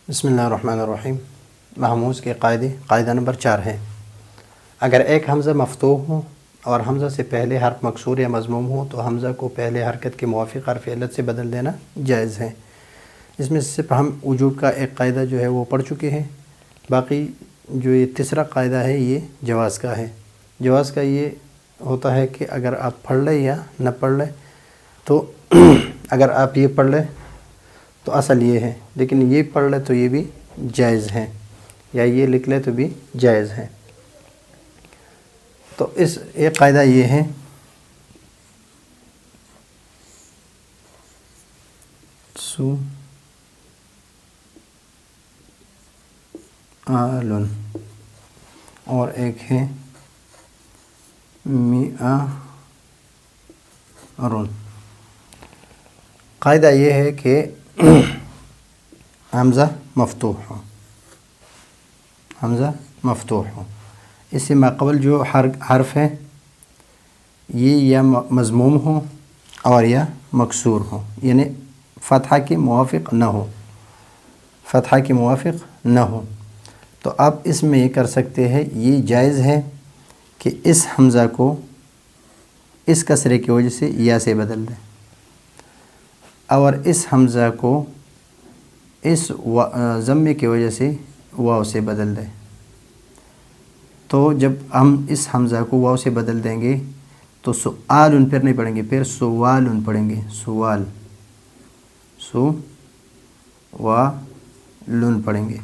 بسم اللہ الرحمن الرحیم۔ محموز کے قاعدہ نمبر 4 ہے، اگر ایک حمزہ مفتوح ہو اور حمزہ سے پہلے حرف مکسور یا مضموم ہو تو حمزہ کو پہلے حرکت کے موافق حرف علت سے بدل دینا جائز ہے۔ اس میں صرف ہم وجوب کا ایک قاعدہ جو ہے وہ پڑھ چکے ہیں، باقی جو یہ تیسرا قاعدہ ہے یہ جواز کا ہے۔ جواز کا یہ ہوتا ہے کہ اگر آپ پڑھ لیں یا نہ پڑھ لیں تو اگر آپ یہ پڑھ لیں تو اصل یہ ہے، لیکن یہ پڑھ لے تو یہ بھی جائز ہے، یا یہ لکھ لے تو بھی جائز ہے۔ تو اس ایک قاعدہ یہ ہے سؤال، اور ایک ہے میعار۔ قاعدہ یہ ہے کہ حمزہ مفتوح ہو، حمزہ مفتوح ہو، اس سے ماقبل جو حرف ہے یہ یا مضموم ہو اور یا مکسور ہو، یعنی فتحہ کے موافق نہ ہو، فتحہ کے موافق نہ ہو۔ تو آپ اس میں یہ کر سکتے ہیں، یہ جائز ہے کہ اس حمزہ کو اس کسرے کی وجہ سے یا سے بدل دیں، اور اس حمزہ کو اس ضمے کی وجہ سے واو سے بدل دیں۔ تو جب ہم اس حمزہ کو واو سے بدل دیں گے تو سؤال پھر نہیں پڑھیں گے، پھر سوال پڑھیں گے، سوال، سوال پڑھیں گے،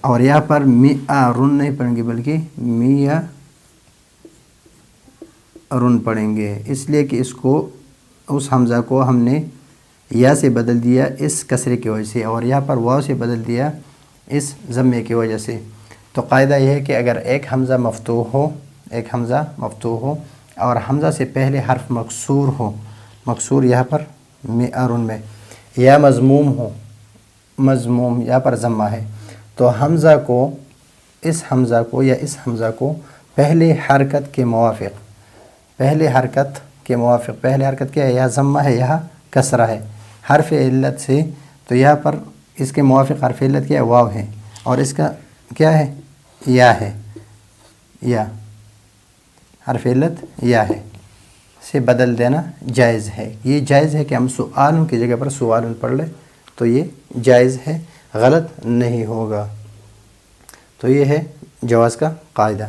اور یہاں پر میعار نہیں پڑھیں گے بلکہ میعار پڑھیں گے، اس لیے کہ اس حمزہ کو ہم نے یا سے بدل دیا اس کسرے کی وجہ سے، اور یہاں پر واو سے بدل دیا اس ضمے کی وجہ سے۔ تو قاعدہ یہ ہے کہ اگر ایک حمزہ مفتوح ہو، ایک حمزہ مفتوح ہو اور حمزہ سے پہلے حرف مکسور ہو، مکسور یہاں پر میعار میں، یا مضموم ہو، مضموم یہاں پر ضمہ ہے، تو حمزہ کو اس حمزہ کو یا اس حمزہ کو پہلے حرکت کے موافق، پہلے حرکت کے موافق، پہلے حرکت کیا ہے، یا ضمہ ہے یا کسرہ ہے حرف علت سے، تو یہاں پر اس کے موافق حرف علت کیا ہے، واو ہے، اور اس کا کیا ہے، یا ہے، یا حرف علت یا ہے، سے بدل دینا جائز ہے۔ یہ جائز ہے کہ ہم سؤالوں کی جگہ پر سوال پڑھ لیں تو یہ جائز ہے، غلط نہیں ہوگا۔ تو یہ ہے جواز کا قاعدہ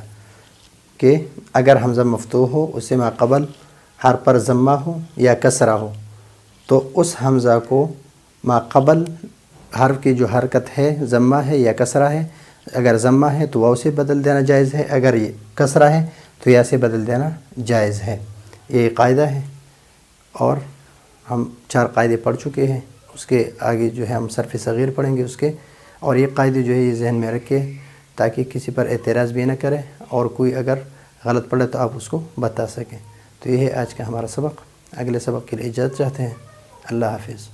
کہ اگر حمزہ مفتوح ہو، اس سے ماقبل حرف پر ضمہ ہو یا کسرہ ہو، تو اس حمزہ کو ماقبل حرف کی جو حرکت ہے ضمہ ہے یا کسرہ ہے، اگر ضمہ ہے تو واو سے بدل دینا جائز ہے، اگر یہ کسرہ ہے تو یا سے بدل دینا جائز ہے۔ یہ قاعدہ ہے، اور ہم 4 قاعدے پڑھ چکے ہیں، اس کے آگے جو ہے ہم صرف صغیر پڑھیں گے اس کے، اور یہ قاعدے جو ہے یہ ذہن میں رکھے تاکہ کسی پر اعتراض بھی نہ کرے، اور کوئی اگر غلط پڑھے تو آپ اس کو بتا سکیں۔ تو یہ ہے آج کا ہمارا سبق، اگلے سبق کے لیے اجازت چاہتے ہیں۔ اللہ حافظ۔